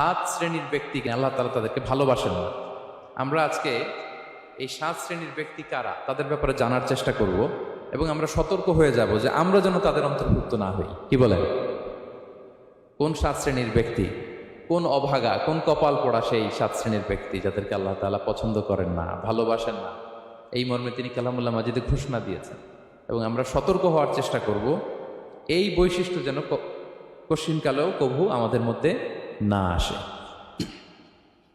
সাত শ্রেণীর ব্যক্তিকে আল্লাহ তাআলা তাদেরকে ভালোবাসেন না। আমরা আজকে এই সাত শ্রেণীর ব্যক্তি কারা তাদের ব্যাপারে জানার চেষ্টা করব এবং আমরা সতর্ক হয়ে যাব যে আমরা যেন তাদের অন্তর্ভুক্ত না হই। কি বলেন? কোন সাত শ্রেণীর ব্যক্তি, কোন অভাগা, কোন কপাল পোড়া সেই সাত শ্রেণীর ব্যক্তি যাদেরকে আল্লাহ তাআলা পছন্দ করেন না, ভালোবাসেন না, এই মর্মে তিনি কালামুল্লাহ মাজিদে ঘোষণা দিয়েছেন। এবং আমরা সতর্ক হওয়ার চেষ্টা করব এই বৈশিষ্ট্য যেন কশিনকালেও কভু আমাদের মধ্যে না আসে।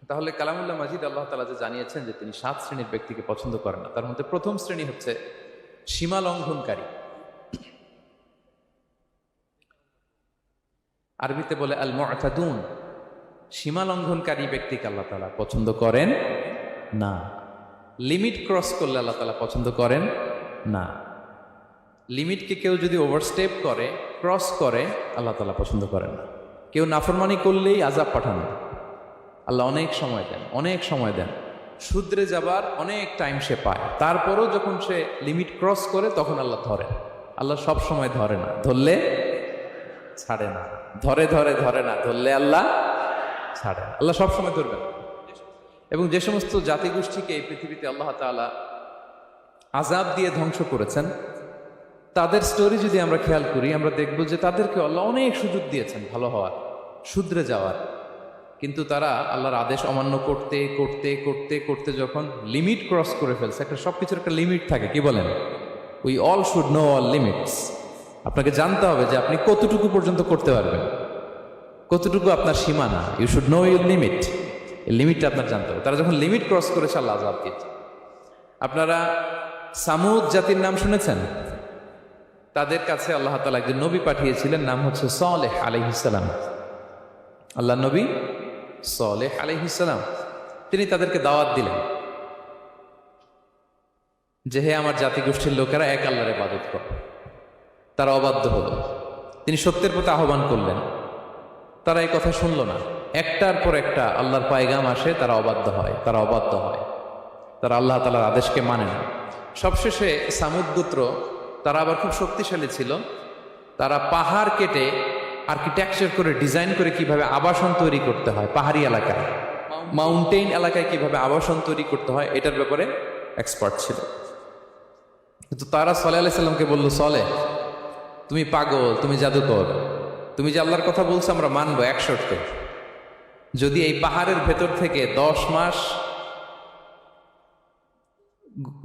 তাহলে কালামুল্লাহ মাজিদ আল্লাহ তাআলা যে জানিয়েছেন যে তিনি সাত শ্রেণীর ব্যক্তিকে পছন্দ করেন না, তার মধ্যে প্রথম শ্রেণী হচ্ছে সীমা লঙ্ঘনকারী। আরবিতে বলে আল মুআতাদুন। সীমা লঙ্ঘনকারী ব্যক্তিকে আল্লাহ তাআলা পছন্দ করেন না। লিমিট ক্রস করলে আল্লাহ তাআলা পছন্দ করেন না। লিমিটকে কেউ যদি ওভারস্টেপ করে, ক্রস করে, আল্লাহ তাআলা পছন্দ করেন না। কেউ নাফরমানি করলেই আযাব পাঠান, আল্লাহ অনেক সময় দেন, অনেক সময় দেন, শুধরে যাবার অনেক টাইম সে পায়, তারপরও যখন সে লিমিট ক্রস করে তখন আল্লাহ ধরে। আল্লাহ সব সময় ধরে না, ধরলে ছাড়ে না, ধরে ধরে ধরে না, ধরলে আল্লাহ ছাড়ে না। আল্লাহ সব সময় ধরবেন। এবং যে সমস্ত জাতিগোষ্ঠীকে এই পৃথিবীতে আল্লাহ তাআলা আযাব দিয়ে ধ্বংস করেছেন, তাদের স্টোরি যদি আমরা খেয়াল করি, আমরা দেখব যে তাদেরকে আল্লাহ অনেক সুযোগ দিয়েছেন ভালো হওয়ার, শুধরে যাওয়ার, কিন্তু তারা আল্লাহর আদেশ অমান্য করতে করতে করতে করতে যখন লিমিট ক্রস করে ফেলছে, একটা সবকিছুর একটা লিমিট থাকে। কি বলেন? We all should know all limits. আপনাকে জানতে হবে যে আপনি কতটুকু পর্যন্ত করতে পারবেন, কতটুকু আপনার সীমানা। You should know your limit. এই লিমিটটা আপনার জানতে হবে। তারা যখন লিমিট ক্রস করেছে আল্লাহ আযাব দিয়েছে। আপনারা সামুদ জাতির নাম শুনেছেন? তাদের কাছে আল্লাহ তাআলা একজন নবী পাঠিয়েছিলেন, নাম হচ্ছে সালেহ আলাইহিস সালাম। আল্লাহ নবী সালেহ আলাইহিস সালাম, তিনি তাদেরকে দাওয়াত দিলেন যে হে আমার জাতিগোষ্ঠীর লোকেরা, এক আল্লাহর ইবাদত করো। তারা অবাধ্য হলো। তিনি সত্যের প্রতি আহ্বান করলেন, তারা এই কথা শুনল না। একটার পর একটা আল্লাহর পায়গাম আসে, তারা অবাধ্য হয়, তারা অবাধ্য হয়, তারা আল্লাহ তাআলার আদেশকে মানে না। সবশেষে সামুদ গোত্র, তারা আবার খুব শক্তিশালী ছিল, তারা পাহাড় কেটে আর্কিটেকচার করে ডিজাইন করে কিভাবে আবাসন তৈরি করতে হয়, পাহাড়ি এলাকায়, মাউন্টেইন এলাকায় কিভাবে আবাসন তৈরি করতে হয়, এটার ব্যাপারে এক্সপার্ট ছিল। কিন্তু তারা সালেহ আলাইহিস সালামকে বলল, সালেহ তুমি পাগল, তুমি জাদুকর, তুমি যে আল্লাহর কথা বলছো আমরা মানবো এক শর্তে, যদি এই পাহাড়ের ভেতর থেকে 10 মাস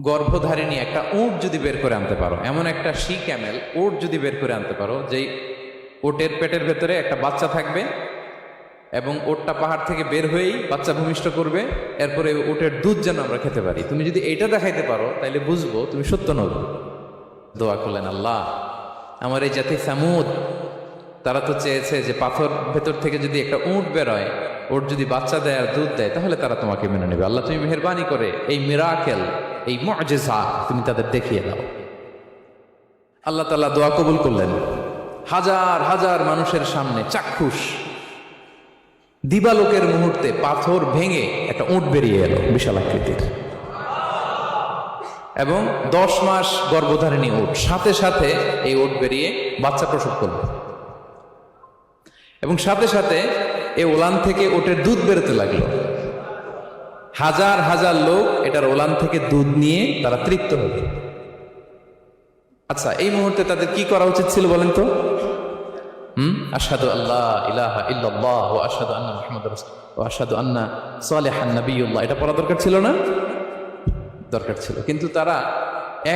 গর্ভধারিণী একটা উট যদি বের করে আনতে পারো, এমন একটা শি ক্যামেল উট যদি বের করে আনতে পারো, যেই ওটের পেটের ভেতরে একটা বাচ্চা থাকবে এবং ওটটা পাহাড় থেকে বের হয়েই বাচ্চা ভূমিষ্ঠ করবে, এরপরে ওটের দুধ যেন আমরা খেতে পারি, তুমি যদি এইটা দেখাইতে পারো তাইলে বুঝবো তুমি সত্য নবী। দোয়া করলেন, আল্লাহ আমার এই জাতি সামুদ, তারা তো চেয়েছে যে পাথর ভেতর থেকে যদি একটা উট বেরোয়, ওট যদি বাচ্চা দেয় আর দুধ দেয়, তাহলে তারা তোমাকে মেনে নেবে। আল্লাহ তুমি মেহেরবানি করে এই মিরাকেল, এই মুআজিজা তুমি তাদের দেখিয়ে দাও। আল্লাহ তাআলা দোয়া কবুল করলেন। হাজার হাজার মানুষের সামনে চাক্ষুষ দিবালোকের মুহূর্তে পাথর ভেঙে একটা উট বেরিয়ে এলো বিশাল আকৃতির, এবং 10 মাস গর্ভধারিণী উট, সাথে সাথে এই উট বেরিয়ে বাচ্চা প্রসব করলো, এবং সাথে সাথে এই ওলান থেকে উটের দুধ বেরোতে লাগলো। হাজার হাজার লোক এটার ওলান থেকে দুধ নিয়ে তারা তৃপ্ত হলো। আচ্ছা, এই মুহূর্তে তাদের কি করা উচিত ছিল বলেন তো? আশহাদু আল্লা ইলাহা ইল্লাল্লাহ ওয়া আশহাদু আন্না মুহাম্মাদুর রাসূলুল্লাহ ওয়া আশহাদু আন্না সালিহান নাবিয়্যুল্লাহ, এটা পড়া দরকার ছিল না? দরকার ছিল। কিন্তু তারা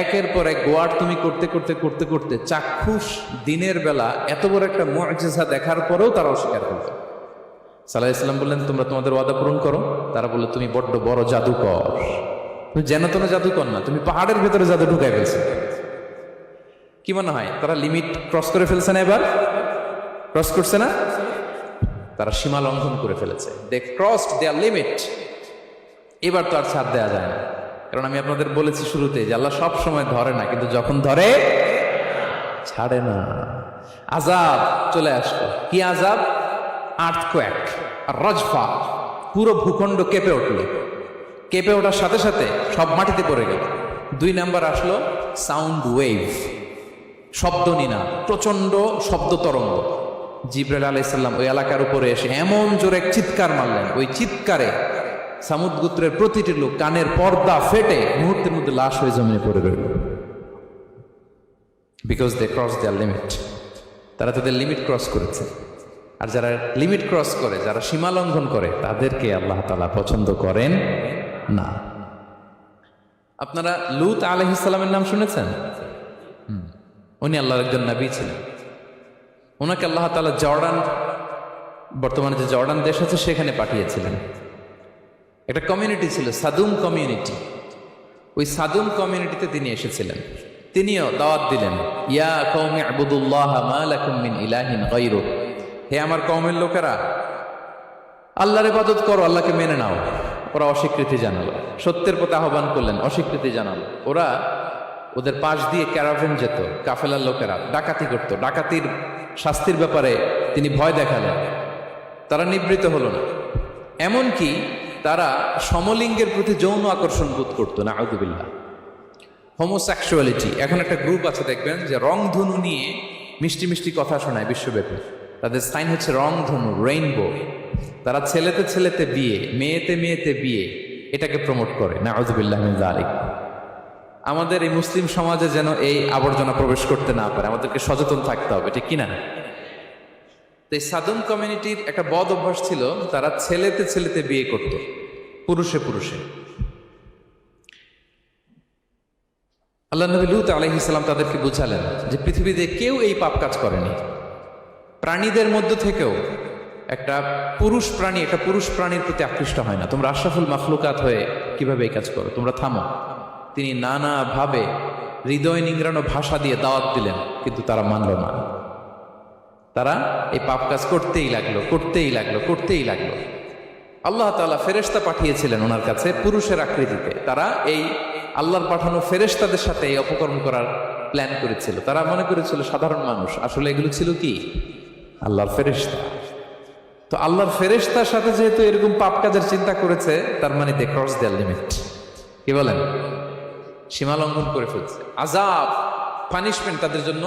একের পর এক গোয়ার তুমি করতে করতে করতে করতে চাক্ষুষ দিনের বেলা এত বড় একটা মুআজিজা দেখার পরেও তারা অস্বীকার করল। সাল্লাল্লাহু আলাইহি ওয়াসাল্লাম বললেন, তোমরা তোমাদের ওয়াদা পূরণ করো। তারা বলল, তুমি বড্ড বড় জাদুকর, তুমি যেন তেন জাদুকর না, তুমি পাহাড়ের ভেতরে জাদু ঢুকাই ফেলছো। কি মনে হয় তারা লিমিট ক্রস করে ফেলছে না? এবার ক্রস করছে না? তারা সীমা লঙ্ঘন করে ফেলেছে। দে ক্রসড দেয়ার লিমিট। এবার তো আর ছাড় দেওয়া যায় না, কারণ আমি আপনাদের বলেছি শুরুতে যে আল্লাহ সব সময় ধরে না, কিন্তু যখন ধরে ছাড়ে না। আযাব চলে আসলো। কি আযাব? আর্থকোয়েক আর রাজফা, পুরো ভূখণ্ড কেঁপে উঠল। কেঁপে ওঠার সাথে সাথে সব মাটিতে পড়ে গেল। 2 নাম্বার আসলো সাউন্ড ওয়েভ, শব্দ নিনা, প্রচন্ড শব্দ তরঙ্গ। জিবরাইল আলাইহিস সালাম ওই এলাকার উপরে এসে এমন জোরে এক চিৎকার মারলেন, ওই চিৎকারে সামুদ গোত্রের প্রতিটি লোক কানের পর্দা ফেটে মুহূর্তের মধ্যে লাশ হয়ে জমিনে পড়ে রইল। Because they cross their limit, তারা তাদের লিমিট ক্রস করেছে। আর যারা লিমিট ক্রস করে, যারা সীমা লঙ্ঘন করে, তাদেরকে আল্লাহ তাআলা পছন্দ করেন না। আপনারা লূত আলাইহিস সালামের নাম শুনেছেন? উনি আল্লাহর একজন নবী ছিলেন। ওনাকে আল্লাহ তাআলা জর্ডান, বর্তমানে যে জর্ডান দেশ আছে সেখানে পাঠিয়েছিলেন। একটা কমিউনিটি ছিল সাদুম কমিউনিটি, ওই সাদুম কমিউনিটিতে তিনি এসেছিলেন। তিনিও দাওয়াত দিলেন, ইয়া কওমি ইবুদুল্লাহ মা লাকুম মিন ইলাহিন গায়রু, হে আমার কওমের লোকেরা, আল্লাহর ইবাদত করো, আল্লাহকে মেনে নাও। ওরা অস্বীকৃতি জানালো, সত্যের প্রতি আহ্বান করলেন, অস্বীকৃতি জানালো। ওরা, ওদের পাশ দিয়ে ক্যারাভেন যেত, কাফেলার লোকেরা ডাকাতি করত, ডাকাতির শাস্তির ব্যাপারে তিনি ভয় দেখালেন, তারা নিবৃত হলো না। এমনকি তারা সমলিঙ্গের প্রতি যৌন আকর্ষণ বোধ করতো না, আউযুবিল্লাহ। হোমোসেক্সুয়ালিটি, এখন একটা গ্রুপ আছে দেখবেন যে রংধনু নিয়ে মিষ্টি মিষ্টি কথা শোনায় বিশ্বব্যাপী। তাদের সাইন হচ্ছে রংধনু, রেইনবো। তারা ছেলেতে ছেলেতে বিয়ে, মেয়েতে মেয়েতে বিয়ে, এটাকে প্রমোট করে, নাউযুবিল্লাহ মিন যালিক। আমাদের এই মুসলিম সমাজে যেন এই আবর্জনা প্রবেশ করতে না পারে, আমাদেরকে সচেতন থাকতে হবে, ঠিক কিনা? তো এই সাদুম কমিউনিটির একটা বদ অভ্যাস ছিল, তারা ছেলেতে ছেলেতে বিয়ে করত, পুরুষে পুরুষে। আল্লাহ নবী লূত আলাইহিস সালাম তাদেরকে বুঝালেন যে পৃথিবীতে কেউ এই পাপ কাজ করেনি। প্রাণীদের মধ্য থেকেও একটা পুরুষ প্রাণী একটা পুরুষ প্রাণীর প্রতি আকৃষ্ট হয় না। তোমরা আশরাফুল মাখলুকাত হয়ে কিভাবে এই কাজ করো, তোমরা থামো। তিনি নানাভাবে হৃদয় নিংড়ানো ভাষা দিয়ে দাওয়াত দিলেন, কিন্তু তারা মানল না। তারা এই পাপ কাজ করতেই লাগলো, করতেই লাগলো, করতেই লাগলো। আল্লাহ তাআলা ফেরেশতা পাঠিয়েছিলেন ওনার কাছে পুরুষের আকৃতিতে। তারা এই আল্লাহর পাঠানো ফেরেশতাদের সাথে এই অপকর্ম করার প্ল্যান করেছিল। তারা মনে করেছিল সাধারণ মানুষ, আসলে এগুলো ছিল কি আল্লাহর ফেরেশতা। তো আল্লাহর ফেরেশতার সাথে যেহেতু এরকম পাপ কাজের চিন্তা করেছে, তার মানে দে ক্রস দেয়ার লিমিট। কি বলেন? সীমা লঙ্ঘন করে ফেলছে। আযাব, পানিশমেন্ট তাদের জন্য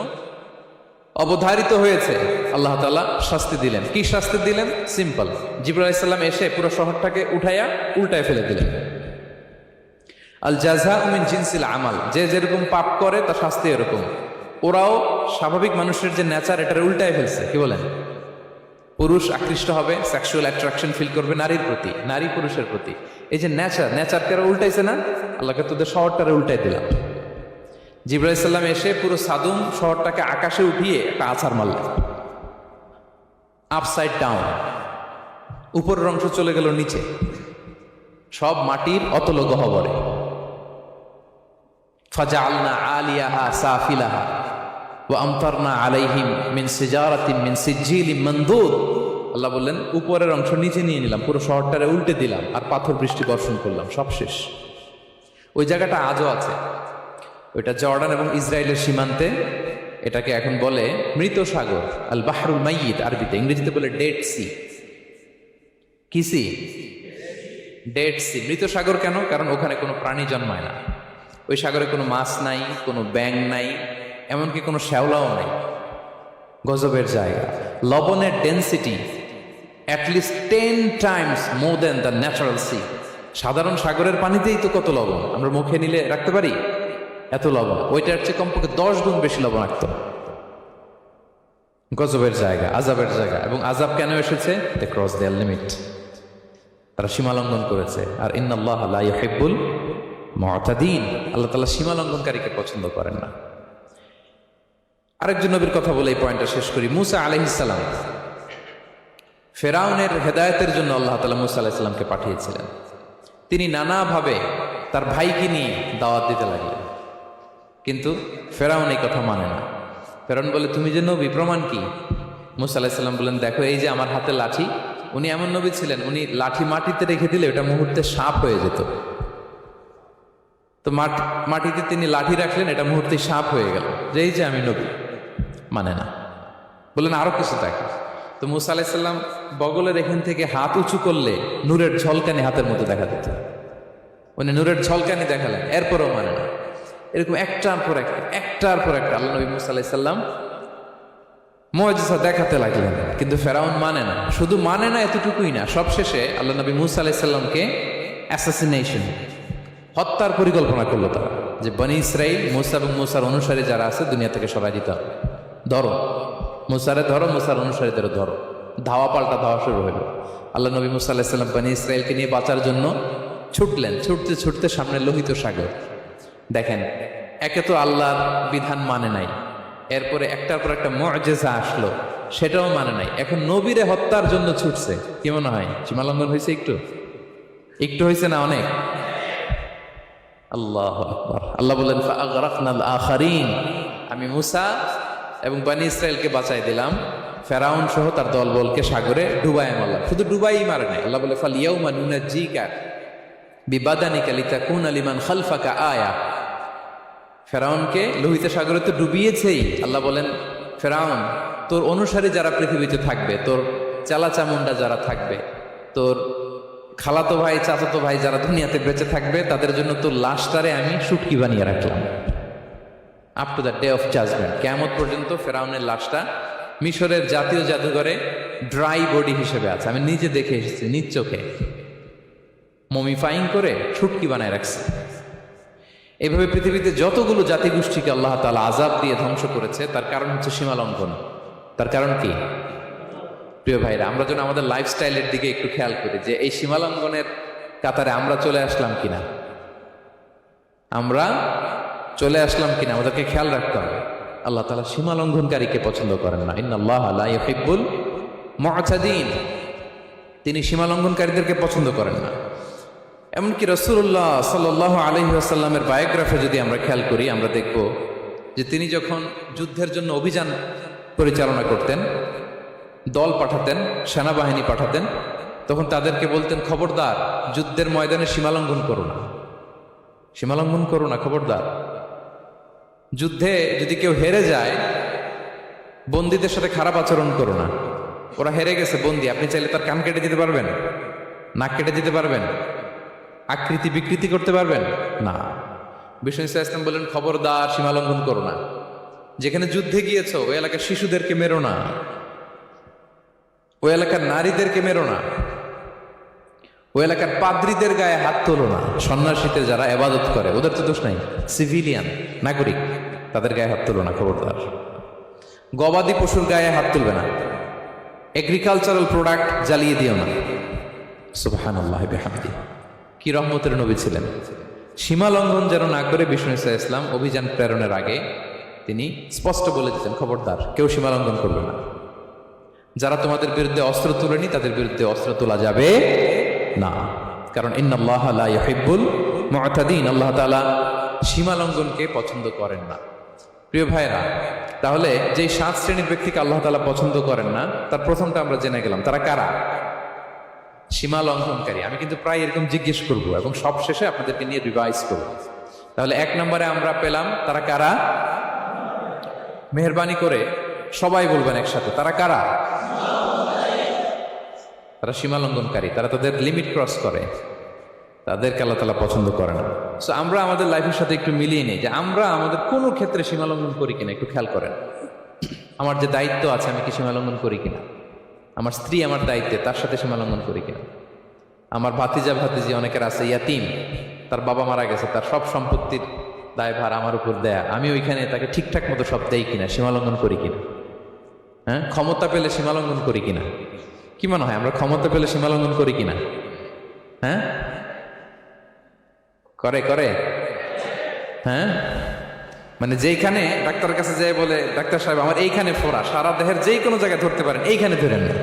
অবধারিত হয়েছে। আল্লাহ তাআলা শাস্তি দিলেন। কি শাস্তি দিলেন? সিম্পল, জিবরাইল আলাইহিস সালাম এসে পুরো শহরটাকে উঠাইয়া উল্টায় ফেলে দিলেন। আল জাযাউ মিন জিনসিল আমাল, যে যেরকম পাপ করে তার শাস্তি এরকম। ওরাও স্বাভাবিক মানুষের যে নেচার, এটার উল্টায় ফেলছে। কি বলেন? পুরুষ আকৃষ্ট হবে, সেক্সুয়াল অ্যাট্রাকশন ফিল করবে নারীর প্রতি, নারী পুরুষের প্রতি। এই যে নেচারকে উল্টাইছে না, আল্লাহকে তোদের শহরটারে উল্টাই দিলাম। জিবরাইল আলাইহিস সালাম এসে পুরো সাদুম শহরটাকে আকাশে উঠিয়ে একটা আছাড় মারলেন, আপসাইড ডাউন। উপরের অংশ চলে গেল নিচে, সব মাটির অতল গহ্বরে। ফাজআলনা আলিয়াহা সাফিলাহা ওয়া আমতারনা আলাইহিম মিন সিজারাতিন মিন সিজিলিম মানদুদ। আল্লাহ বললেন, উপরের অংশ নিচে নিয়ে নিলাম, পুরো শহরটারে উল্টে দিলাম, আর পাথর বৃষ্টি বর্ষণ করলাম, সব শেষ। ওই জায়গাটা আজও আছে, ওইটা জর্ডান এবং ইসরায়েলের সীমান্তে। এটাকে এখন বলে মৃত সাগর, আল বাহরুল মাইয়িত আরবিতে, ইংরেজিতে বলে ডেড সি। কি সি? Dead sea. মৃত সাগর কেন? কারণ ওখানে কোনো প্রাণী জন্মায় না। ওই সাগরে কোনো মাছ নাই, কোনো ব্যাঙ নাই, এমনকি কোনো শ্যাওলাও নাই। গজবের জায়গা। লবণের density at least 10 times more than the natural sea. সাধারণ সাগরের পানিতেই তো কত লবণ, আমরা মুখে নিলে রাখতে পারি এত লবণ। ওইটার চেয়ে কমপক্ষে 10 গুণ বেশি লবণাক্ত। গজবের জায়গা, আযাবের জায়গা। এবং আযাব কেন এসেছে? দে ক্রস দেয়ার লিমিট, তারা সীমা লঙ্ঘন করেছে। আর ইন্নাল্লাহা লা ইউহিব্বুল মুতাদিন, আল্লাহ তাআলা সীমা লঙ্ঘনকারীকে পছন্দ করেন না। আরেকজন নবীর কথা বলে এই পয়েন্টটা শেষ করি। মুসা আলাইহিস সালাম, ফেরাউনের হেদায়েতের জন্য আল্লাহ তাআলা মুসা আলাইহিস সালামকে পাঠিয়েছিলেন। তিনি নানাভাবে তার ভাইকে নিয়ে দাওয়াত দিতে লাগলেন, কিন্তু ফেরাউন এই কথা মানে না। ফেরাউন বলে, তুমি যে নবী, প্রমাণ কি? মুসা আলাইহিস সালাম বলেন, দেখো এই যে আমার হাতে লাঠি। উনি এমন নবী ছিলেন, উনি লাঠি মাটিতে রেখে দিলে ওটা মুহূর্তে সাপ হয়ে যেত। তো মাটিতে তিনি লাঠি রাখলেন, এটা মুহূর্তে সাপ হয়ে গেল, যে এই যে আমি নবী। মানে না, বললেন আরো কিছু দেখো। তো মুসা আলাইহিস সালাম বগলের এখান থেকে হাত উঁচু করলে নূরের ঝলকানি হাতের মধ্যে দেখা দিত। উনি নূরের ঝলকানি দেখালেন, এরপরও মানে না। এরকম একটার পর একটা আল্লাহ নবী মুসা আলাইহিস সালাম মুআজিজা দেখাতে লাগলেন, কিন্তু ফেরাউন মানে না। শুধু মানে না এতটুকুই না, সবশেষে আল্লাহ নবী মুসা আলাইহিস সালামকে অ্যাসাসিনেশন, হত্যার পরিকল্পনা করলো তারা, যে বনি ইসরাইল মুসা এবং মুসার অনুসারী যারা আছে দুনিয়া থেকে সরাই দিতে হবে, ধরো মুসারে ধরো, মুসার অনুসারীদেরও ধরো। ধাওয়া পাল্টা ধাওয়া শুরু হলো। আল্লাহ নবী মুসা আলাইহিস সালাম বনি ইসরাইলকে নিয়ে বাঁচার জন্য ছুটলেন। ছুটতে ছুটতে সামনে লোহিত সাগর। দেখেন, একে তো আল্লাহর বিধান মানে নাই, এরপরে একটার পর একটা মুআজিজা আসলো, সেটাও মানে নাই, এখন নবীরে হত্যার জন্য ছুটছে। কি মনে হয় সীমালঙ্ঘন হয়েছে? একটু একটু হয়েছে না অনেক? আল্লাহু আকবার। আল্লাহ বলেন ফাআগরাকনাল আখারিন, আমি মুসা এবং বনি ইসরাইলকে বাঁচাই দিলাম, ফেরাউন সহ তার দলবলকে সাগরে ডুবাই মারলাম। শুধু ডুবাই মারে নাই, আল্লাহ বলে ফাল ইয়াউমা নুনাজ্জিকা বিবাদানিকা লিতাকুনা লিমান খালফাকা আয়া। ফেরাউনকে লোহিত সাগরে তো ডুবিয়েছেই। আল্লাহ বলেন ফেরাউন, তোর অনুসারী যারা পৃথিবীতে থাকবে, তোর চালা চামুন্ডা যারা থাকবে, তোর খালাতো ভাই চাচাতো ভাই যারা দুনিয়াতে বেঁচে থাকবে, তাদের জন্য তোর লাশটারে আমি শুটকি বানিয়ে রাখলাম। Up to the day of judgement, কিয়ামত পর্যন্ত ফেরাউনের লাশটা মিশরের জাতীয় জাদুঘরে ড্রাই বডি হিসেবে আছে। আমি নিজে দেখে এসেছি, নিজ চোখে মমিফাইং করে শুটকি বানায় রাখছে। এইভাবে পৃথিবীতে যতগুলো জাতিগোষ্ঠীকে আল্লাহ তাআলা আযাব দিয়ে ধ্বংস করেছে, তার কারণ হচ্ছে সীমালঙ্ঘন। তার কারণ কি? প্রিয় ভাইরা, আমরা যেন আমাদের লাইফস্টাইলের দিকে একটু খেয়াল করি, যে এই সীমালঙ্ঘনের কাতারে আমরা চলে আসলাম কিনা, আমরা চলে আসলাম কিনা, আমাদেরকে খেয়াল রাখতে হবে। আল্লাহ তাআলা সীমালঙ্ঘনকারীকে পছন্দ করেন না। ইন্নাল্লাহা লা ইউহিব্বুল মুআতাদিন, তিনি সীমালঙ্ঘনকারীদেরকে পছন্দ করেন না। এমনকি রাসূলুল্লাহ সাল্লাল্লাহু আলাইহি ওয়াসাল্লামের বায়োগ্রাফি যদি আমরা খেয়াল করি, আমরা দেখব যে তিনি যখন যুদ্ধের জন্য অভিযান পরিচালনা করতেন, দল পাঠাতেন, সেনাবাহিনী পাঠাতেন, তখন তাদেরকে বলতেন খবরদার যুদ্ধের ময়দানে সীমালঙ্ঘন করো না, সীমালঙ্ঘন করো না, খবরদার। যুদ্ধে যদি কেউ হেরে যায়, বন্দীদের সাথে খারাপ আচরণ করো না। ওরা হেরে গেছে বন্দী, আপনি চাইলে তার কান কেটে দিতে পারবেন, নাক কেটে দিতে পারবেন, আকৃতি বিকৃতি করতে পারবেন না। বিষ্ণু ইসলাম বলেন খবরদার সীমালঙ্ঘন করো না। যেখানে যুদ্ধে গিয়েছো ওই এলাকার শিশুদেরকে মেরো না, ওই এলাকার নারীদেরকে মেরো না, ওই এলাকার পাদ্রীদের গায়ে হাত তোলো না। সন্ন্যাসীতে যারা ইবাদত করে ওদের তো দোষ নাই, সিভিলিয়ান নাগরিক, তাদের গায়ে হাত তোলো না, খবরদার। গবাদি পশুর গায়ে হাত তুলবে না, এগ্রিকালচারাল প্রোডাক্ট জ্বালিয়ে দিও না। সুবহানাল্লাহি বিহামদি, কি রহমতের নবী ছিলেন। সীমা লঙ্ঘন যেন না করে বিষ্ণু ইসলাম অভিযান প্রেরণের আগে তিনি স্পষ্ট বলে দিতেন খবরদার কেউ সীমা লঙ্ঘন করবে না। যারা তোমাদের বিরুদ্ধে অস্ত্র তোলেনি তাদের বিরুদ্ধে অস্ত্র তোলা যাবে না, কারণ ইন্নাল্লাহা লা ইউহিব্বুল মুআতাদিন, আল্লাহ তাআলা সীমা লঙ্ঘনকে পছন্দ করেন না। প্রিয় ভাইরা, তাহলে যে 7 শ্রেণীর ব্যক্তিকে আল্লাহ তাআলা পছন্দ করেন না, তার প্রথমটা আমরা জেনে গেলাম, তারা কারা? সীমা লঙ্ঘনকারী। আমি কিন্তু প্রায় এরকম জিজ্ঞেস করব এবং সব শেষে আপনাদেরকে নিয়ে রিভাইজ করব। তাহলে 1 নম্বরে আমরা পেলাম তারা কারা? মেহেরবানি করে সবাই বলবেন একসাথে, তারা কারা? তারা সীমা লঙ্ঘনকারী, তারা তাদের লিমিট ক্রস করে, তাদেরকে আল্লাহ তাআলা পছন্দ করে না। সো আমরা আমাদের লাইফের সাথে একটু মিলিয়ে নিই যে আমরা আমাদের কোনো ক্ষেত্রে সীমা লঙ্ঘন করি কিনা একটু খেয়াল করেন। আমার যে দায়িত্ব আছে আমি কি সীমা লঙ্ঘন করি কিনা? আমার স্ত্রী আমার দায়িত্বে, তার সাথে সীমা লঙ্ঘন করি কিনা? আমার ভাতিজা ভাতিজি অনেকের আছে ইয়াতিম, তার বাবা মারা গেছে, তার সব সম্পত্তির দায়ভার আমার উপর দেয়া, আমি ওইখানে তাকে ঠিকঠাক মতো সব দেই কিনা, সীমা লঙ্ঘন করি কিনা? হ্যাঁ, ক্ষমতা পেলে সীমা লঙ্ঘন করি কিনা? কি মনে হয় আমরা ক্ষমতা পেলে সীমা লঙ্ঘন করি কিনা? হ্যাঁ, করে করে হ্যাঁ, মানে যেইখানে ডাক্তারের কাছে যাই বলে ডাক্তার সাহেব আমার এইখানে ফোড়া, সারা দেহের যেই কোনো জায়গায় ধরতে পারেন, এইখানে ধরেন না,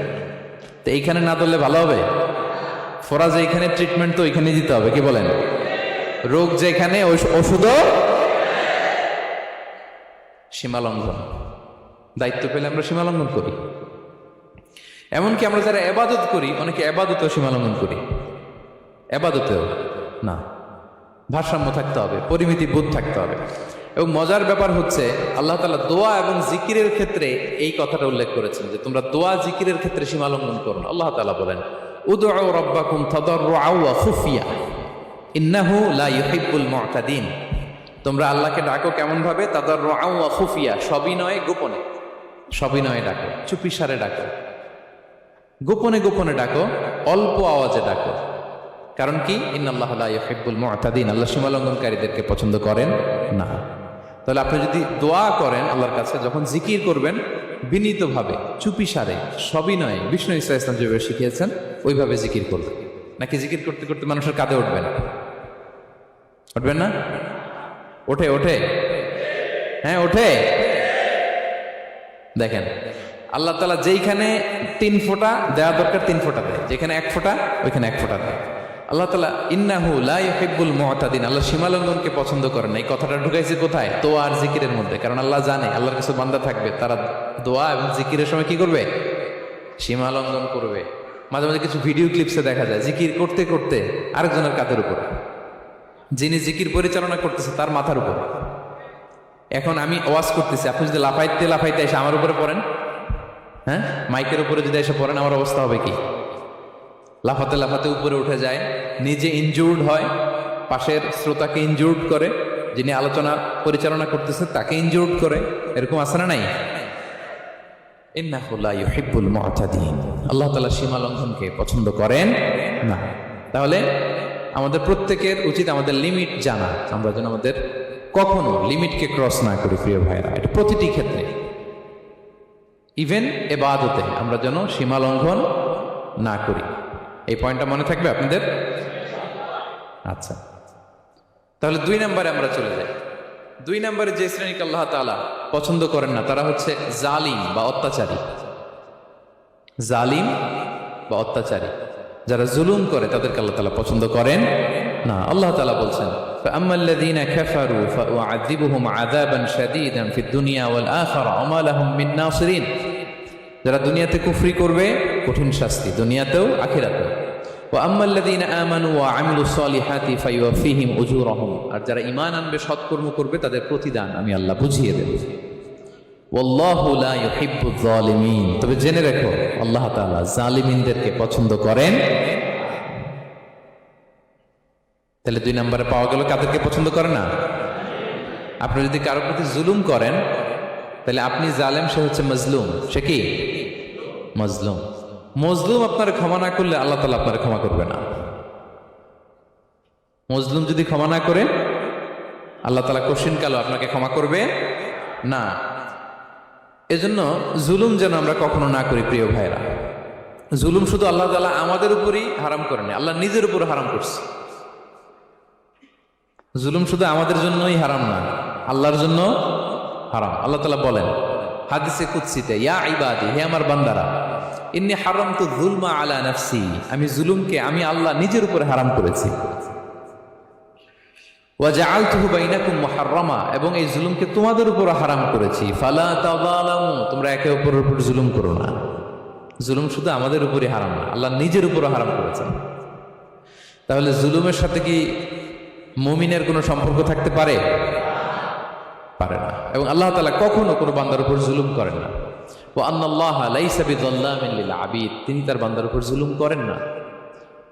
তো এইখানে না ধরলে ভালো হবে? ফোড়া যেইখানে ট্রিটমেন্ট তো ওইখানে দিতে হবে, কি বলেন? রোগ যেখানে ওষুধও। সীমালঙ্ঘন, দায়িত্ব পেলে আমরা সীমালঙ্ঘন করি। এমনকি আমরা যারা ইবাদত করি, অনেকে ইবাদতেও সীমালঙ্ঘন করি, ইবাদতেও না। ভারসাম্য থাকতে হবে, পরিমিতি বোধ থাকতে হবে। এবং মজার ব্যাপার হচ্ছে আল্লাহ তাআলা দোয়া এবং জিকিরের ক্ষেত্রে এই কথাটা উল্লেখ করেছেন যে তোমরা দোয়া জিকিরের ক্ষেত্রে সীমালঙ্ঘন করো না। আল্লাহ তাআলা বলেন উদউ রাব্বাকুম তাদাররুআ ওয়া খুফিয়া ইন্নাহু লা ইউহিব্বুল মুআতাদিন, তোমরা আল্লাহকে ডাকো কেমন ভাবে? তাদাররুআ ওয়া খুফিয়া, সবিনয়ে গোপনে। সবিনয়ে ডাকো, চুপিসারে ডাকো, গোপনে গোপনে ডাকো, অল্প আওয়াজে ডাকো। কারণ কি? ইন্নাল্লাহ লা ইউহিব্বুল মু'তাদিন, আল্লাহ সীমালঙ্ঘনকারীদেরকে পছন্দ করেন না। তাহলে আপনি যদি দোয়া করেন আল্লাহর কাছে, যখন জিকির করবেন বিনীতভাবে, চুপিসারে, সবিনয়ে, বিষ্ণু ঈসা ইসলাম যেভাবে শিখিয়েছেন ওইভাবে জিকির করবেন। নাকি জিকির করতে করতে মানুষের কাঁধে উঠবেন? উঠবেন না? ওঠে ওঠে, হ্যাঁ ওঠে। দেখেন আল্লাহ তাআলা যেইখানে 3 ফোঁটা দেওয়া দরকার 3 ফোঁটা দেয়, যেখানে 1 ফোঁটা ওইখানে 1 ফোঁটা দেয়। আল্লাহ তাআলা ইন্নাহু লা ইউহিব্বুল মু'তাদিন, আল্লাহ সীমালঙ্ঘনকে পছন্দ করেন না। এই কথাটা ঢুকাইছে কোথায়? দোয়া আর জিকিরের মধ্যে। কারণ আল্লাহ জানে আল্লাহর কিছু বান্দা থাকবে, তারা দোয়া এবং জিকিরের সময় কি করবে? সীমালঙ্ঘন করবে। মাঝে মাঝে কিছু ভিডিও ক্লিপসে দেখা যায় জিকির করতে করতে আরেকজনের কাঁধের উপর, যিনি জিকির পরিচালনা করতেছে তার মাথার উপর। এখন আমি ওয়াজ করতেছি, আপনি যদি লাফাইতে লাফাইতে এসে আমার উপরে পড়েন, হ্যাঁ মাইকের উপরে যদি এসে পড়েন, আমার অবস্থা হবে কি? লাফাতে লাফাতে উপরে উঠে যায়, নিজে ইনজুর্ড হয়, পাশের শ্রোতাকে ইনজুর্ড করে, যিনি আলোচনা পরিচালনা করতেছে তাকে ইনজুর্ড করে। এরকম আছে না নাই? ইন্নাহু লা ইউহিব্বুল মু'তাদিন, আল্লাহ তাআলা সীমা লঙ্ঘনকে পছন্দ করেন না। তাহলে আমাদের প্রত্যেকের উচিত আমাদের লিমিট জানা, আমরা যেন আমাদের কখনো লিমিটকে ক্রস না করি। প্রিয় ভাইরা, এটা প্রতিটি ক্ষেত্রে, ইভেন ইবাদতে আমরা যেন সীমা লঙ্ঘন না করি। এই পয়েন্টটা মনে থাকবে আপনাদের? আচ্ছা, তাহলে 2 নম্বরে আমরা চলে যাই। 2 নম্বরে যে শ্রেণীকে আল্লাহ তাআলা পছন্দ করেন না তারা হচ্ছে জালিম বা অত্যাচারী। জালিম বা অত্যাচারী, যারা জুলুম করে তাদেরকে আল্লাহ তাআলা পছন্দ করেন না। আল্লাহ তাআলা বলছেন ফাআম্মাল্লাযীনা কাফারু ফাউআযিবুহুম আযাবান শাদীদান ফিদ দুনিয়া ওয়াল আখিরা ওয়া মা লাহুম মিন নাসিরিন। যারা দুনিয়াতে কুফরি করবে কঠিন শাস্তি দুনিয়াতেও আখিরাতেও। ওয়া আম্মাল্লাযীনা আমানু ওয়া আমিলুস সালিহাতি ফায়ুওয়াফিহিম উজুরাহুম, আর যারা ঈমান আনবে সৎকর্ম করবে তাদের প্রতিদান আমি আল্লাহ বুঝিয়ে দেব। ওয়াল্লাহু লা ইউহিব্বুয যালিমিন, তবে জেনে রেখো আল্লাহ তাআলা জালিমিনদেরকে পছন্দ করেন। তাহলে 2 নম্বরে পাওয়া গেল কাদেরকে পছন্দ করে না? আপনি যদি কারো প্রতি জুলুম করেন তাহলে আপনি জালেম, সে হচ্ছে মজলুম। সে কি? মজলুম। মজলুম আপনার ক্ষমা না করলে আল্লাহ তাআলা আপনার ক্ষমা করবে না। মজলুম যদি ক্ষমা না করে আল্লাহ তাআলা কঠিন কালো আপনাকে ক্ষমা করবে না। এজন্য জুলুম যেন আমরা কখনো না করি। প্রিয় ভাইরা, জুলুম শুধু আল্লাহ তাআলা আমাদের উপরই হারাম করেনি, আল্লাহ নিজের উপর হারাম করছে। জুলুম শুধু আমাদের জন্যই হারাম না, আল্লাহর জন্য হারাম। আল্লাহ তাআলা বলেন হাদিসে কুদসিতে, ইয়া ইবাদি, হে আমার বান্দারা, ইন্নী হারামতু যুলমা আলা নাফসি, আমি জুলুমকে আমি আল্লাহ নিজের উপরে হারাম করেছি। ওয়া জাআলতুহু বাইনাকুম মুহাররামা, এবং এই জুলুমকে তোমাদের উপর হারাম করেছি। ফালা তাযালামু, তোমরা একে অপরের উপর জুলুম করো না। জুলুম শুধু আমাদের উপরই হারাম না, আল্লাহ নিজের উপরও হারাম করেছেন। তাহলে জুলুমের সাথে কি মুমিনের কোনো সম্পর্ক থাকতে পারে? পারে না। এবং আল্লাহ তাআলা কখনো কোনো বান্দার উপর জুলুম করেন না। ওয়া আন্নাল্লাহা লাইসা বিযাল্লামিন লিল আবিদ, তিনি তার বান্দার উপর জুলুম করেন না।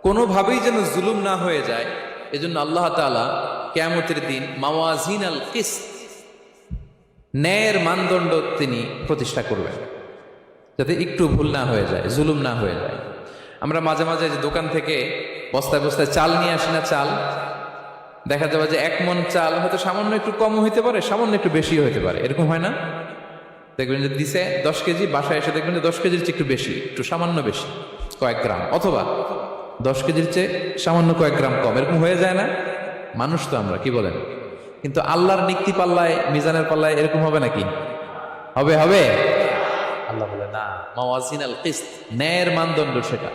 কোনোভাবেই যেন জুলুম না হয়ে যায়, এজন্য আল্লাহ তাআলা কিয়ামতের দিন মাওয়াজিনাল কিসত, ন্যায়ের মানদণ্ড তিনি প্রতিষ্ঠা করবেন, যাতে একটু ভুল না হয়ে যায়, জুলুম না হয়ে যায়। আমরা মাঝে মাঝে যে দোকান থেকে বস্তায় বস্তায় চাল নিয়ে আসি না, চাল দেখা যাবে যে 1 মণ চাল হয়তো সামান্য একটু কম হইতে পারে, সামান্য একটু বেশিও হইতে পারে। এরকম হয় না? দেখবেন যে দিছে 10 কেজি, বাসায় এসে দেখবেন যে 10 কেজির চেয়ে একটু বেশি, একটু সামান্য বেশি, কয়েক গ্রাম, অথবা 10 কেজির চেয়ে সামান্য কয়েক গ্রাম কম। এরকম হয়ে যায় না? মানুষ তো আমরা, কি বলেন? কিন্তু আল্লাহর নিক্তি পাল্লায়, মিজানের পাল্লায় এরকম হবে নাকি? হবে? হবে? আল্লাহ বলে না, মাওয়াজিনাল কিসত, ন্যায়ের মানদণ্ড সেটা।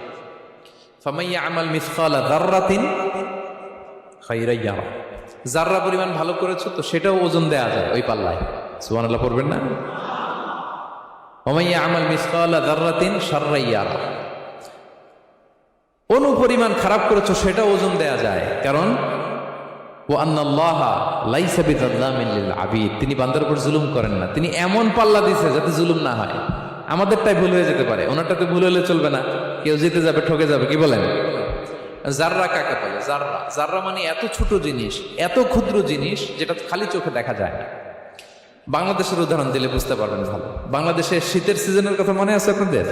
ফামাইয়া আমাল মিসকালা যাররাতিন খাইরান ইয়ারা, যাররা পরিমাণ ভালো করেছো তো সেটাও ওজন দেয়া যায় ওই পাল্লায়। সুবহানাল্লাহ পড়বেন না? ওমাইয়া আমাল মিসকালা যাররাতিন শাররান ইয়ারা, অনুপরিমাণ খারাপ করেছো সেটাও ওজন দেয়া যায়। কারণ ওয়া আন্নাল্লাহা লাইসা বিযাল্লামিন লিল আবিদ, তিনি বান্দার উপর জুলুম করেন না। তিনি এমন পাল্লা দিয়েছে যাতে জুলুম না হয়। আমাদেরটাই ভুল হয়ে যেতে পারে, ওনারটাতে ভুল হলে চলবে না, কেউ জিতে যাবে, ঠকে যাবে। কি বলেন? জাররা কাকে বলে? জাররা, জাররা মানে এত ছোট জিনিস, এত ক্ষুদ্র জিনিস যেটা খালি চোখে দেখা যায় না, বাংলাদেশের উদাহরণ দিলে বুঝতে পারবেন ভালো। বাংলাদেশের শীতের সিজনের কথা মনে আছে আপনাদের?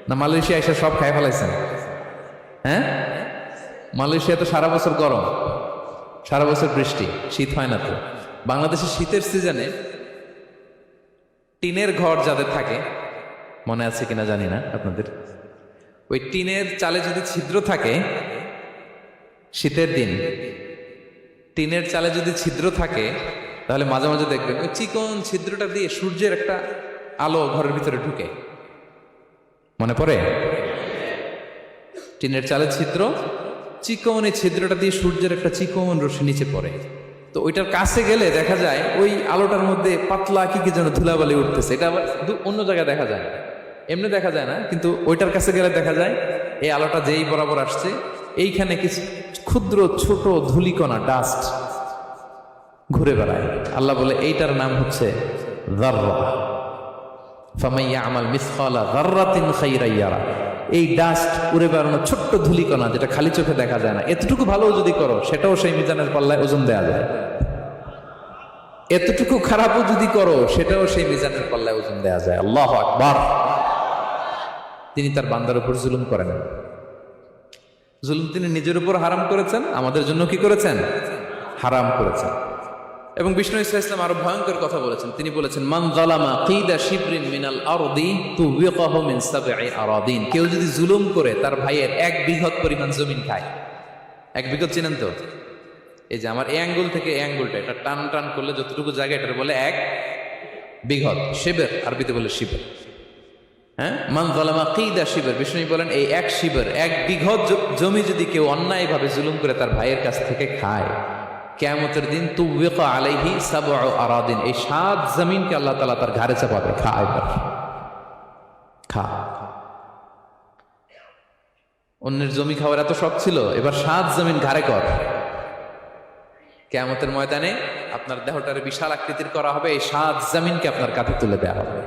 না মালয়েশিয়া এসে সব খাই ফেলাইছেন? হ্যাঁ, মালয়েশিয়া তো সারা বছর গরম, সারা বছর বৃষ্টি, শীত হয় না তো। বাংলাদেশের শীতের সিজনে টিনের ঘর যাদের থাকে, মনে আছে কিনা জানি না আপনাদের, ওই টিনের চালে যদি ছিদ্র থাকে, শীতের দিন টিনের চালে যদি ছিদ্র থাকে, তাহলে মাঝে মাঝে দেখবেন ওই চিকন ছিদ্রটা দিয়ে সূর্যের একটা আলো ঘরের ভিতরে ঢুকে। মনে পড়ে? টিনের চালের ছিদ্র, চিকন এই ছিদ্রটা দিয়ে সূর্যের একটা চিকন রশ্মি নিচে পড়ে। তো ওইটার কাছে গেলে দেখা যায় ওই আলোটার মধ্যে পাতলা কি কি যেন ধুলাবালি উঠতেছে। এটা আবার অন্য জায়গায় দেখা যায় না, এমনি দেখা যায় না, কিন্তু ওইটার কাছে গেলে দেখা যায় এই আলোটা যেই বরাবর আসছে, এইখানে কিছু ক্ষুদ্র ছোট ধূলিকণা, ডাস্ট ঘুরে বেড়ায়। আল্লাহ বলে এইটার নাম হচ্ছে যাররা। ফামান ইয়ামাল মিসকালা যাররাতিন খাইরান ইয়ারা। এই ডাস্ট উড়ে বেড়ানো ছোট্ট ধূলিকণা, যেটা খালি চোখে দেখা যায় না, এতটুকু ভালো যদি করো, সেটাও সেই মিজানের পাল্লায় ওজন দেয়া যায়। এতটুকু খারাপও যদি করো, সেটাও সেই মিজানের পাল্লায় ওজন দেয়া যায়। আল্লাহু আকবার। তিনি তার বান্দার উপর জুলুম করেন। জুলুম তিনি নিজের উপর হারাম করেছেন, আমাদের জন্য কি করেছেন? হারাম করেছেন। এবং বিষ্ণু ইসলাম আরো ভয়ঙ্কর কথা বলেছেন। তিনি বলেছেন, মান যালামা কিদা শিবরিন মিনাল আরদি তুবিকাহু মিন সাবঈ আরাদিন। কেউ যদি জুলুম করে তার ভাইয়ের 1 বিঘত পরিমাণ জমিন খায়। 1 বিঘত চিনেন তো? এই যে আমার এই আঙ্গুল থেকে এই আঙ্গুলটা, এটা টান টান করলে যতটুকু জায়গা, এটা বলে 1 বিঘত। শিবের আরবিতে বলে শিবের। হ্যাঁ, মান যালামা কিদা শিবর। বিষ্ণু বলেন এই 1 শিবর, 1 বিঘত জমি যদি কেউ অন্যায়ভাবে জুলুম করে তার ভাইয়ের কাছ থেকে খায়, কিয়ামতের দিন তুবিকা আলাইহি সাবউ আরাদিন, এই 7 জমিনকে আল্লাহ তাআলা তার ঘাড়ে চাপাবে। খা এবার, খা। অন্যের জমি খাওয়ার এত শখ ছিল, এবার 7 জমিন ঘাড়ে কর। কিয়ামতের ময়দানে আপনার দেহটারে বিশাল আকৃতির করা হবে, এই 7 জমিনকে আপনার কাঁধে তুলে দেওয়া হবে।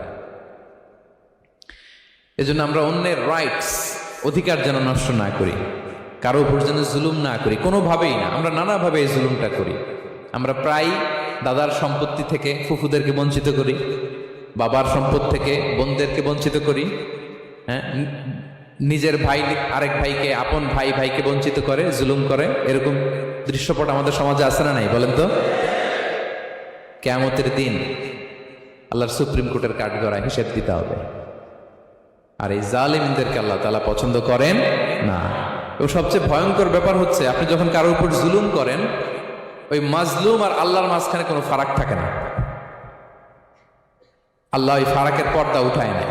এজন্য আমরা অন্যের রাইটস, অধিকার যেন নষ্ট না করি, কারো উপর যেন জুলুম না করি, কোনোভাবেই না। আমরা নানাভাবে এই জুলুমটা করি। আমরা প্রায় দাদার সম্পত্তি থেকে ফুফুদেরকে বঞ্চিত করি, বাবার সম্পদ থেকে বোনদেরকে বঞ্চিত করি। হ্যাঁ, নিজের ভাই আরেক ভাইকে, আপন ভাই ভাইকে বঞ্চিত করে, জুলুম করে। এরকম দৃশ্যপট আমাদের সমাজে আছে না নাই বলেন তো? কিয়ামতের দিন আল্লাহর সুপ্রিম কোর্টের কাঠগড়ায় হিসেব দিতে হবে। আর এই জালিমদেরকে আল্লাহ তাআলা পছন্দ করেন না। এবং সবচেয়ে ভয়ঙ্কর ব্যাপার হচ্ছে, আপনি যখন কারোর উপর জুলুম করেন, ওই মাজলুম আর আল্লাহর মাঝখানে কোনো ফারাক থাকে না। আল্লাহ ওই ফারাকের পর্দা উঠায় নাই।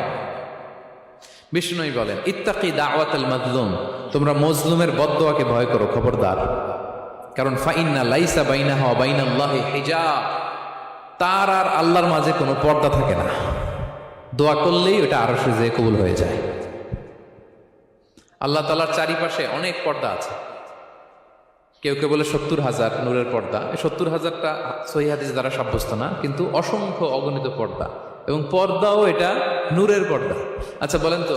বিষ্ণুই বলেন, ইত্তাকি দাওয়াতাল মাজলুম, তোমরা মজলুমের বদদোয়াকে ভয় করো, খবরদার। কারণ ফাইন্না লাইসা বাইনাহা ওয়া বাইনাল্লাহি হিজাব, তার আর আল্লাহর মাঝে কোনো পর্দা থাকে না। দোয়া করলেই ওটা আরশে যেয়ে কবুল হয়ে যায়। আল্লাহ তাআলার চারিপাশে অনেক পর্দা আছে। কেউ কেউ বলে 70,000 নূরের পর্দা। 70,000টা সহিহ হাদিস দ্বারা সাব্যস্ত না, কিন্তু অসংখ্য অগণিত পর্দা, এবং পর্দাও এটা নূরের পর্দা। আচ্ছা বলেন তো,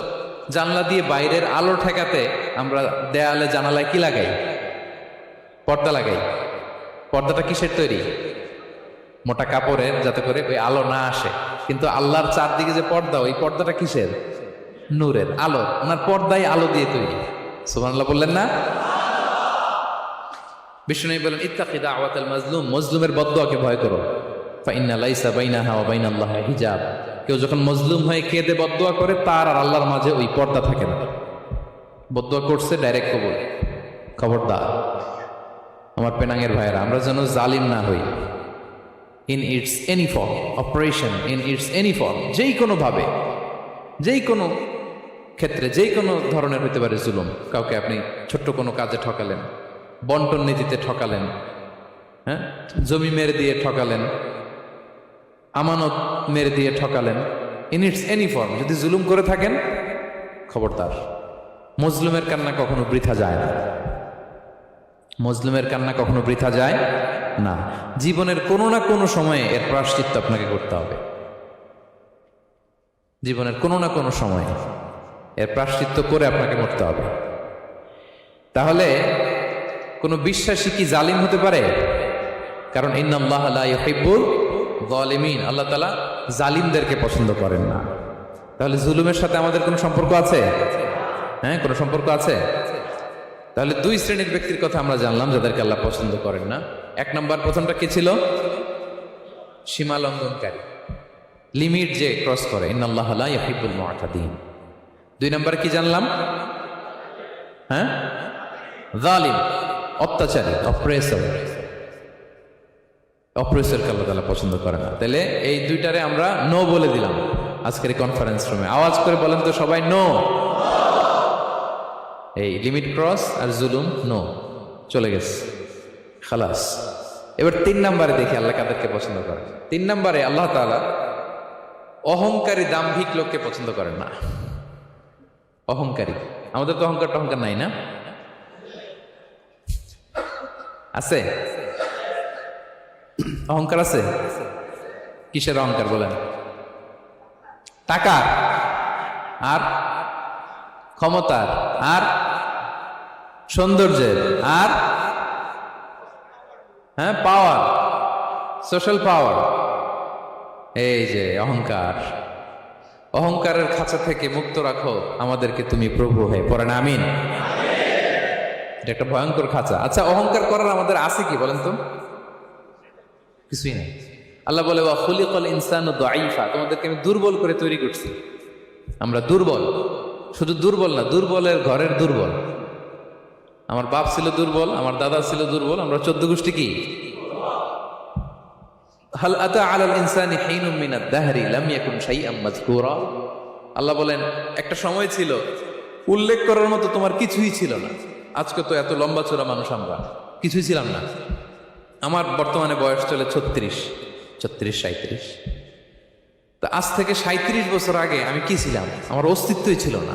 জানলা দিয়ে বাইরের আলো ঠেকাতে আমরা দেয়ালে জানালায় কি লাগাই? পর্দা লাগাই। পর্দাটা কিসের তৈরি? মোটা কাপড়ের, যাতে করে ওই আলো না আসে। কিন্তু আল্লাহর চারদিকে যে পর্দা, ওই পর্দাটা কিসের? নূরের, আলো। ওনার পর্দায় আলো দিয়ে তৈরি। সুবহানাল্লাহ বললেন না? বিষ্ণু বলেন, ইত্তাকি দাওয়াতাল মাজলুম, মজলুমের বদদোয়াকে ভয় করো। ফাইন্না লাইসা বাইনাহা ওয়া বাইনাল্লাহি হিজাব, কেউ যখন মজলুম হয়ে কেঁদে বদদোয়া করে, তার আর আল্লাহর মাঝে ওই পর্দা থাকে না। বদদোয়া করছে, ডাইরেক্ট কবুল। খবরদার আমার পেনাঙ্গের ভাইয়েরা, আমরা যেন জালিম না হই। In it's any form, operation in it's any form, যেই কোনো ভাবে, যেই কোনো ক্ষেত্রে, যেই কোনো ধরনের হতে পারে জুলুম। কাউকে আপনি ছোট্ট কোনো কাজে ঠকালেন, বন্টন নীতিতে ঠকালেন, হ্যাঁ, জমি মেরে দিয়ে ঠকালেন, আমানত মেরে দিয়ে ঠকালেন, ইন ইটস এনি ফর্ম যদি জুলুম করে থাকেন, খবরদার। মজলুমের কান্না কখনো বৃথা যায় না। মজলুমের কান্না কখনো বৃথা যায় না। জীবনের কোনো না কোনো সময়ে এর প্রায়শ্চিত্ত আপনাকে করতে হবে। জীবনের কোনো না কোনো সময়ে এর প্রায়শ্চিত্ত করে আপনাকে মরতে হবে। তাহলে কোনো বিশ্বাসী কি জালিম হতে পারে? কারণ ইন্নাল্লাহা লা ইউহিব্বুল যালিমিন, আল্লাহ তাআলা জালিমদেরকে পছন্দ করেন না। তাহলে জুলুমের সাথে আমাদের কোনো সম্পর্ক আছে? হ্যাঁ, কোনো সম্পর্ক আছে? তাহলে দুই শ্রেণীর ব্যক্তির কথা আমরা জানলাম যাদেরকে আল্লাহ পছন্দ করেন না। এক নম্বর, প্রথমটা কি ছিল? সীমা লঙ্ঘনকারী, লিমিট যে ক্রস করে, ইন্নাল্লাহা লা ইউহিব্বুল মুআতাদিন। দুই নম্বরে কি জানলাম? হ্যাঁ, জালিম, অত্যাচারী, অপ্রেসরকে আল্লাহ তাআলা পছন্দ করে না। তাহলে এই দুইটারে আমরা নো বলে দিলাম আজকের এই কনফারেন্স রুমে। আওয়াজ করে বলেন তো সবাই, নো। এই লিমিট ক্রস আর জুলুম, নো, চলে গেছে, খালাস। এবার তিন নম্বরে দেখি আল্লাহ কাদেরকে পছন্দ করেন। তিন নম্বরে আল্লাহ তাআলা অহংকারী দাম্ভিক লোককে পছন্দ করেন না। অহংকারী, আমাদের তো অহংকার টহংকার নাই না? আছে? অহংকার আছে? কিসের অহংকার বলেন? টাকা আর ক্ষমতার আর সৌন্দর্যের আর হ্যাঁ পাওয়ার, সোশ্যাল পাওয়ার। এই যে অহংকার, অহংকারের খাঁচা থেকে মুক্ত রাখো আমাদেরকে তুমি প্রভু হয়ে, পড়েন আমিন। এটা একটা ভয়ঙ্কর খাঁচা। আচ্ছা, অহংকার করার আমাদের আছে কি বলেন তো? কিছুই নেই। আল্লাহ বলে ওয়া খুলিকাল ইনসানু দাঈফা, তোমাদেরকে আমি দুর্বল করে তৈরি করছি। আমরা দুর্বল, শুধু দুর্বল না, দুর্বলের ঘরের দুর্বল। আমার বাপ ছিল দুর্বল, আমার দাদা ছিল দুর্বল, আমরা 14 গোষ্ঠী কি? হাল আতা আলাল ইনসানি হিনুম মিনাদ দাহরি লাম ইয়াকুন শাইআম মাযকুরা। আল্লাহ বলেন একটা সময় ছিল উল্লেখ করার মতো তোমার কিছুই ছিল না। আজকে তো এত লম্বা চোরা মানুষ, আমরা কিছুই ছিলাম না। আমার বর্তমানে বয়স চলে 36, 37। তো আজ থেকে 37 বছর আগে আমি কি ছিলাম? আমার অস্তিত্বই ছিল না,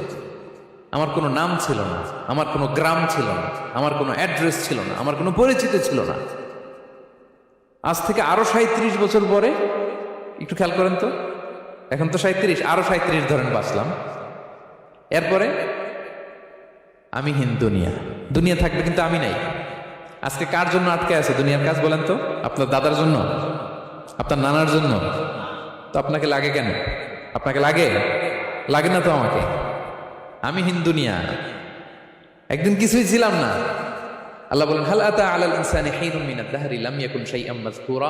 আমার কোনো নাম ছিল না, আমার কোনো গ্রাম ছিল না, আমার কোনো অ্যাড্রেস ছিল না, আমার কোনো পরিচিত ছিল না। আজ থেকে আরো 37 বছর পরে একটু খেয়াল করেন তো, এখন তো 37, আরো 37 ধরেন বাঁচলাম। এরপরে আমি দুনিয়া, দুনিয়া থাকবে কিন্তু আমি নাই। আজকে কার জন্য আটকে আছে দুনিয়ার কাজ বলেন তো? আপনার দাদার জন্য, আপনার নানার জন্য। তো আপনাকে লাগে কেন? আপনাকে লাগে? লাগে না তো আমাকে। আমি দুনিয়া, একদিন কিছুই ছিলাম না। আল্লাহ বলেন হাল আতা আলাল ইনসানি হিনুম মিনাদ দাহরি লাম ইয়াকুন শাইআম মাযকুরা।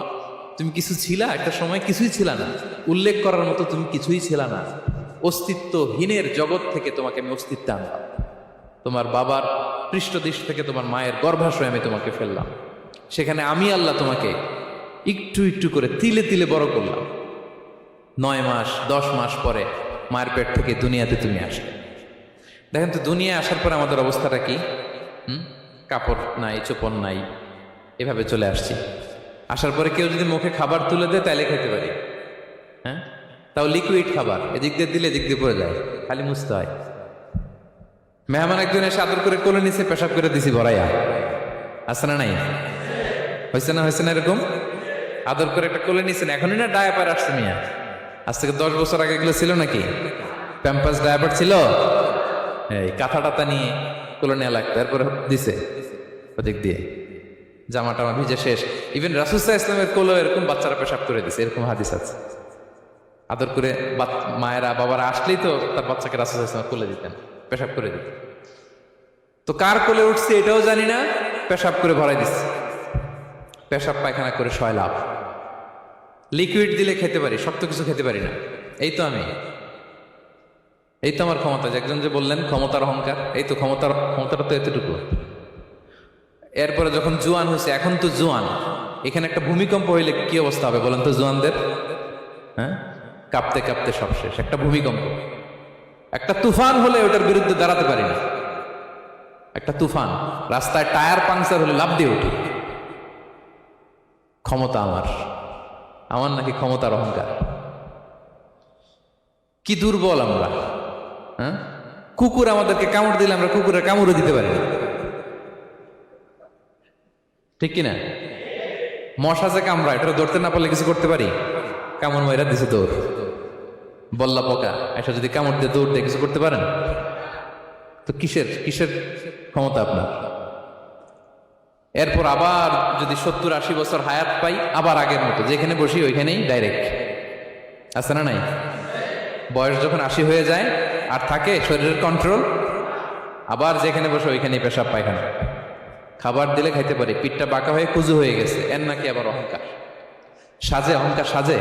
তুমি কিছু ছিলা, একটা সময় কিছুই ছিলা না, উল্লেখ করার মতো তুমি কিছুই ছিলা না। অস্তিত্বহীনের জগৎ থেকে তোমাকে আমি অস্তিত্ব আনলাম। তোমার বাবার পৃষ্ঠদেশ থেকে তোমার মায়ের গর্ভাশয়ে আমি তোমাকে ফেললাম। সেখানে আমি আল্লাহ তোমাকে একটু একটু করে তিলে তিলে বড় করলাম। 9 মাস 10 মাস পরে মায়ের পেট থেকে দুনিয়াতে তুমি আসলে। দেখেন তো দুনিয়ায় আসার পরে আমাদের অবস্থাটা কি? কাপড় নাই, চোপন নাই, এভাবে চলে আসছি। আসার পরে কেউ যদি মুখে খাবার তুলে দেয় তাইলে খেতে পারি, হ্যাঁ, তাও লিকুইড খাবার, এদিক দিয়ে দিলে এদিক দিয়ে পড়ে যায়, খালি মুছতে হয়। মেহমান একজন এসে আদর করে কোলে নিচে পেশাব করে দিছি ভরাইয়া, আছে না নাই? হয়েছে না, হয়েছে না? এরকম আদর করে একটা কোলে নিছেন, এখনই না ডায়াপার আসছে মিয়া। আজ থেকে 10 বছর আগে এগুলো ছিল নাকি? প্যাম্পাস ডায়াপার ছিল, এই কাঁথা টাতা নিয়ে কোলে নেওয়া লাগতো, তারপরে দিছে ওদিক দিয়ে, জামা টামা ভিজে শেষ। ইভেন রাসূল সাল্লাল্লাহু আলাইহি ওয়াসাল্লামের কোলে এরকম বাচ্চারা পেশাব করে দিছে, এরকম হাদিস আছে। আদর করে মায়েরা বাবারা আসলেই তো তার বাচ্চাকে রাসূল সাল্লাল্লাহু আলাইহি ওয়াসাল্লাম কোলে দিতেন, পেশাব করে দিতেন। তো কার কোলে উঠছে এটাও জানি না, পেশাব করে ভরাই দিচ্ছে। পেশাব পায়খানা করে সয়লাভ। লিকুইড দিলে খেতে পারি, শক্ত কিছু খেতে পারি না। এই তো আমি, এই তো আমার ক্ষমতা। একজন যে বললেন ক্ষমতার অহংকার, এই তো ক্ষমতাটা তো এতটুকু। এরপরে যখন জোয়ান হয়েছে, এখন তো জোয়ান, এখানে একটা ভূমিকম্প হইলে কি অবস্থা হবে বলেন তো জোয়ানদের? হ্যাঁ, কাঁপতে কাঁপতে সব শেষ। একটা ভূমিকম্প, একটা তুফান হলে ওটার বিরুদ্ধে দাঁড়াতে পারি না। একটা তুফান, রাস্তায় টায়ার পাংচার হলে লাফ দিয়ে উঠি। ক্ষমতা আমার নাকি ক্ষমতার অহংকার? কি দুর্বল আমরা, হ্যাঁ? কুকুর আমাদেরকে কামড় দিলে আমরা কুকুরের কামড়ও দিতে পারি না, ঠিক কিনা? মশা যে কামড়া, এটা ধরতে না পারলে কিছু করতে পারি? কামড় মাইরা দিছে দৌড়। বল্লা পোকা এটা যদি কামড় দিয়ে দৌড় দিয়ে কিছু করতে পারেন? তো কিসের ক্ষমতা আপনার? এরপর আবার যদি 70-80 বছর হায়াত পাই, আবার আগের মতো যেখানে বসি ওইখানেই ডাইরেক্ট। আছে না নাই? বয়স যখন 80 হয়ে যায় আর থাকে শরীরের কন্ট্রোল, আবার যেখানে বসে ওইখানেই পেশাব পায়খানা। খাবার দিলে খাইতে পারি, পিঠটা বাঁকা হয়ে কুজু হয়ে গেছে, এর নাকি আবার অহংকার। সাজে অহংকার সাজে?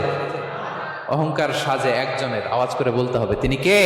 অহংকার সাজে একজনের, আওয়াজ করে বলতে হবে তিনি কে?